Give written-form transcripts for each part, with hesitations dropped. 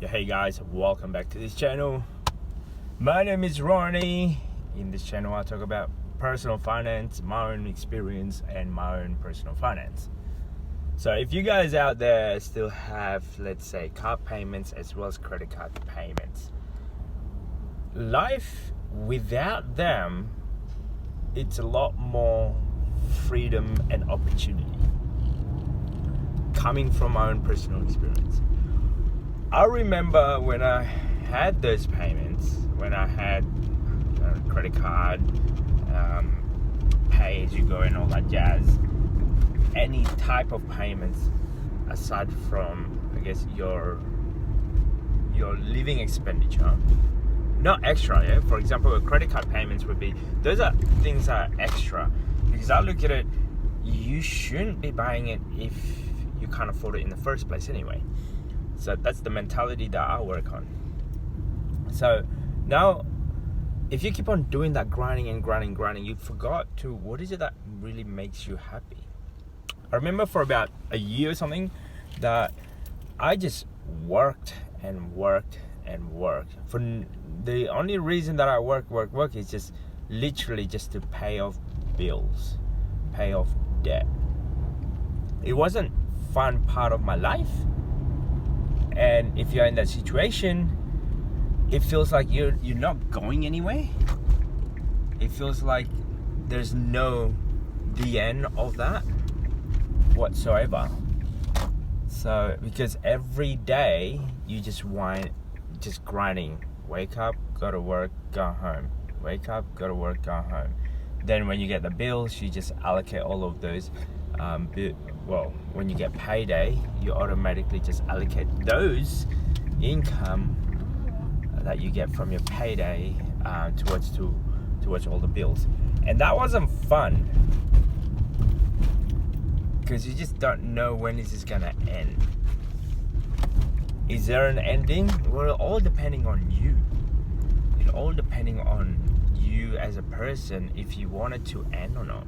Yeah, hey guys, welcome back to this channel. My name is Ronnie. In this channel I talk about personal finance, my own experience and my own personal finance. So if you guys out there still have, let's say, car payments as well as credit card payments, life without them, it's a lot more freedom and opportunity coming from my own personal experience. I remember when I had those payments, when I had credit card, pay as you go and all that jazz, any type of payments aside from, I guess, your living expenditure, not extra, yeah? For example, credit card payments would be, those are things that are extra, because I look at it, you shouldn't be buying it if you can't afford it in the first place anyway. So that's the mentality that I work on. So now, if you keep on doing that grinding, you forgot to, what is it that really makes you happy? I remember for about a year or something that I just worked and worked. For the only reason that I work is just literally just to pay off bills, pay off debt. It wasn't fun part of my life. And if you're in that situation, it feels like you're not going anywhere. It feels like there's no the end of that whatsoever. So because every day you just grinding. Wake up, go to work, go home. Wake up, go to work, go home. Then when you get the bills, you just allocate all of those. When you get payday, you automatically just allocate those income that you get from your payday towards all the bills. And that wasn't fun, because you just don't know when is this gonna end. Is there an ending? Well, all depending on you. It all depending on you as a person, if you want it to end or not.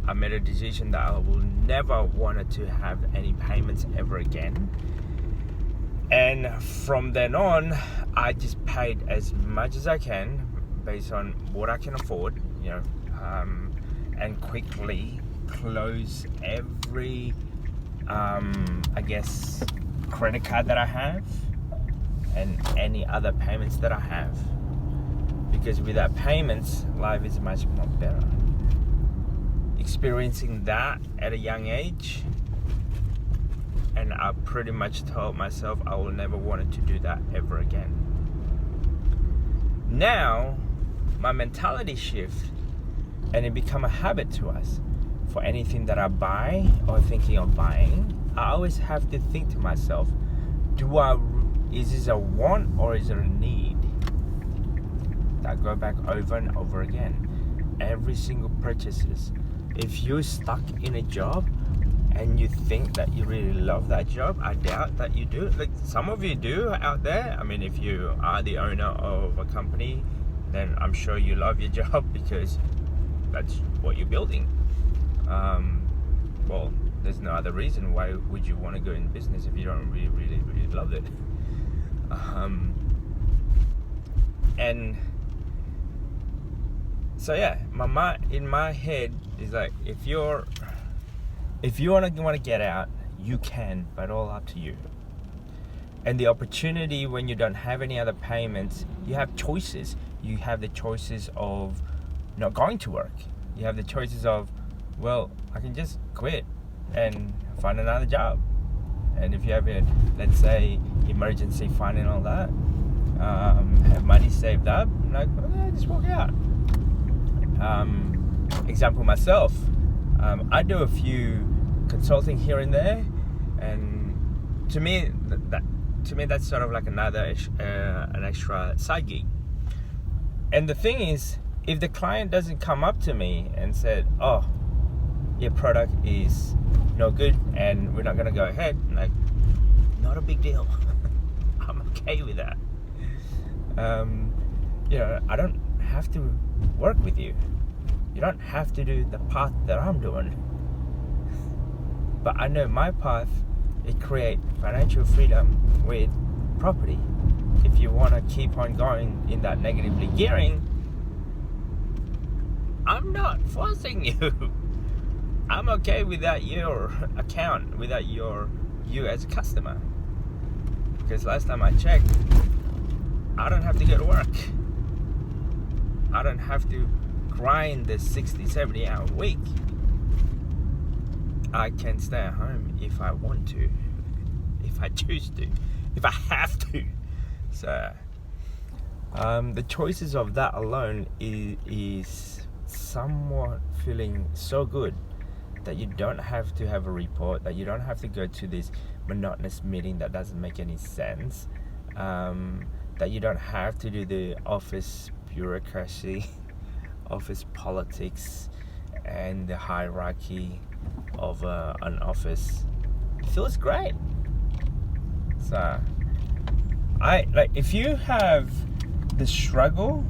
I made a decision that I will never want to have any payments ever again. And from then on, I just paid as much as I can based on what I can afford, and quickly close every, credit card that I have and any other payments that I have. Because without payments, life is much more better. Experiencing that at a young age, and I pretty much told myself I will never want to do that ever again. Now my mentality shift, and it become a habit to us. For anything that I buy or thinking of buying, I always have to think to myself, is this a want or is it a need? I go back over and over again. Every single purchases. If you're stuck in a job and you think that you really love that job, I doubt that you do. Like some of you do out there. I mean, if you are the owner of a company, then I'm sure you love your job because that's what you're building. There's no other reason why would you want to go in business if you don't really love it. And so yeah, in my head is like, if you want to get out, you can, but all up to you. And the opportunity when you don't have any other payments, you have choices. You have the choices of not going to work. You have the choices of, I can just quit and find another job. And if you have let's say, emergency fund and all that, have money saved up, just walk out. Example myself, I do a few consulting here and there, and to me that's sort of like an extra side gig. And the thing is, if the client doesn't come up to me and said, your product is no good and we're not going to go ahead, not a big deal. I'm okay with that. I don't have to work with you. You don't have to do the path that I'm doing. But I know my path, it creates financial freedom with property. If you want to keep on going in that negatively gearing, I'm not forcing you. I'm okay without your account, without you as a customer. Because last time I checked, I don't have to go to work. I don't have to grind the 60, 70 hour week. I can stay at home if I want to, if I choose to, if I have to. So the choices of that alone is somewhat feeling so good that you don't have to have a report, that you don't have to go to this monotonous meeting that doesn't make any sense, that you don't have to do the office bureaucracy, office politics, and the hierarchy of an office. It feels great. So if you have the struggle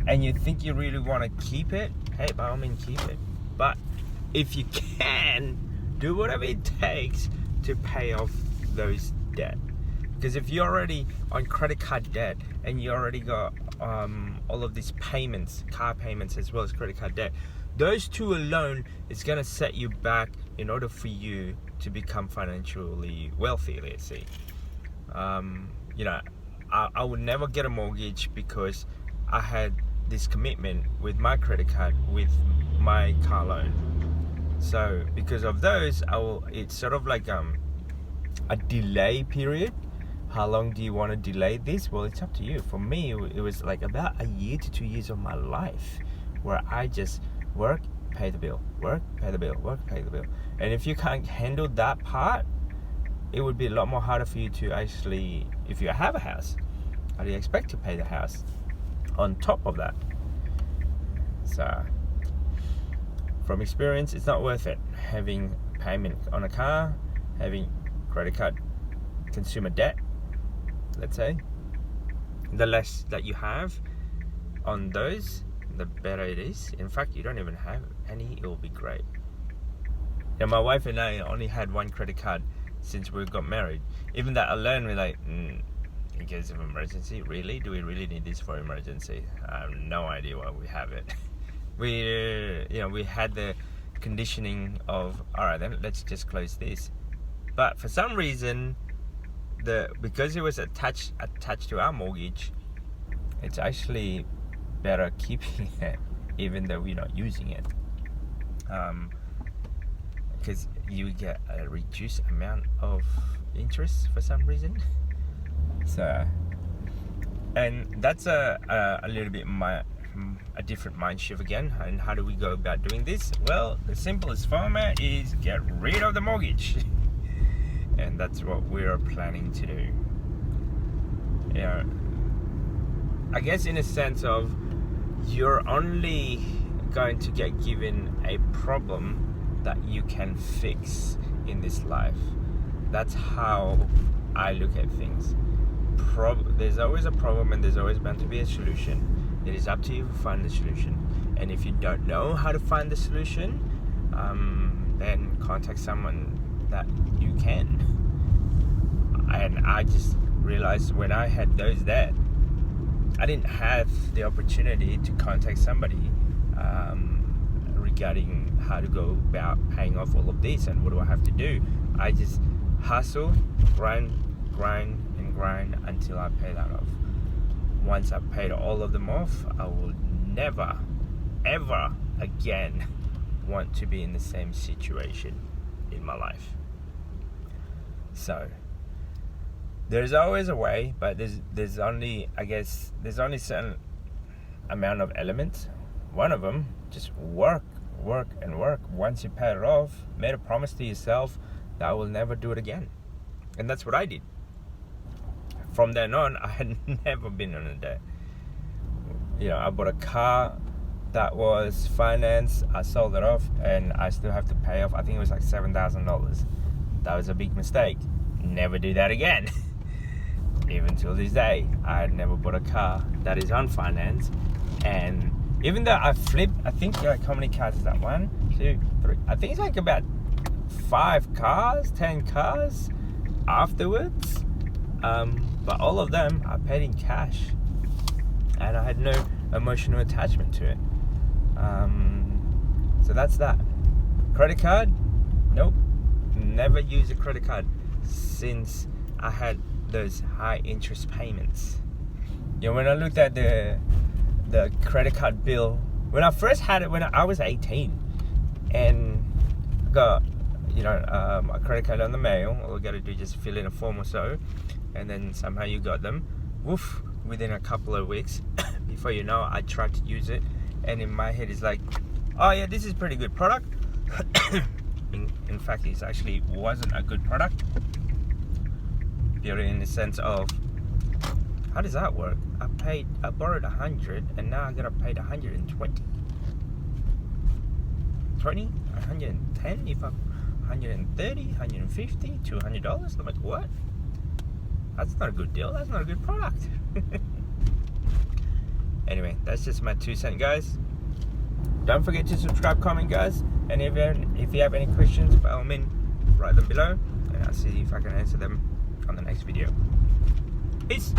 and you think you really want to keep it, hey, by all means keep it. But if you can, do whatever it takes to pay off those debt. Because if you're already on credit card debt and you already got all of these payments, car payments as well as credit card debt, those two alone is going to set you back in order for you to become financially wealthy, let's say. I would never get a mortgage because I had this commitment with my credit card, with my car loan. So because of those, it's sort of like a delay period. How long do you want to delay this? Well, it's up to you. For me, it was like about a year to 2 years of my life where I just work, pay the bill, work, pay the bill, work, pay the bill. And if you can't handle that part, it would be a lot more harder for you to actually, if you have a house, how do you expect to pay the house on top of that? So from experience, it's not worth it having payment on a car, having credit card consumer debt, let's say. The less that you have on those, the better it is. In fact, you don't even have any, it will be great. And my wife and I only had one credit card since we got married. Even that alone, we're like, in case of emergency, really? Do we really need this for emergency? I have no idea why we have it. We had the conditioning of, all right, then let's just close this. But for some reason, because it was attached to our mortgage, it's actually better keeping it, even though we're not using it, because you get a reduced amount of interest for some reason. So, and that's a little bit a different mind shift again. And how do we go about doing this? Well, the simplest format is get rid of the mortgage. And that's what we're planning to do. I guess in a sense of, you're only going to get given a problem that you can fix in this life. That's how I look at things. There's always a problem and there's always bound to be a solution. It is up to you to find the solution. And if you don't know how to find the solution, then contact someone that you can. And I just realized when I had those that I didn't have the opportunity to contact somebody regarding how to go about paying off all of this and what do I have to do. I just hustle, grind until I pay that off. Once I've paid all of them off, I will never, ever again want to be in the same situation in my life. So there's always a way, but there's only certain amount of elements. One of them, just work. Once you pay it off, made a promise to yourself that I will never do it again. And that's what I did. From then on, I had never been on a debt. I bought a car that was financed. I sold it off and I still have to pay off, I think it was like $7,000. That was a big mistake. Never do that again. Even till this day, I had never bought a car that is unfinanced. And even though I flipped, I think how many cars is that? 1, 2, 3. I think it's like about 5 cars, 10 cars afterwards. But all of them I paid in cash, and I had no emotional attachment to it. So that's that. Credit card? Nope. Never used a credit card since I had those high interest payments. When I looked at the credit card bill, when I first had it when I was 18, and got a credit card on the mail. All you got to do is just fill in a form or so, and then somehow you got them. Woof! Within a couple of weeks, before you know, I tried to use it, and in my head it's like, oh yeah, this is pretty good product. in fact, it actually wasn't a good product. Purely in the sense of, how does that work? I borrowed 100, and now I gotta pay 120. 110 if I'm 130, 150, $200. I'm like, what? That's not a good deal. That's not a good product. Anyway, that's just my 2 cents, guys. Don't forget to subscribe, comment, guys. And if you have any questions, by all means, write them below, and I'll see if I can answer them on the next video. Peace.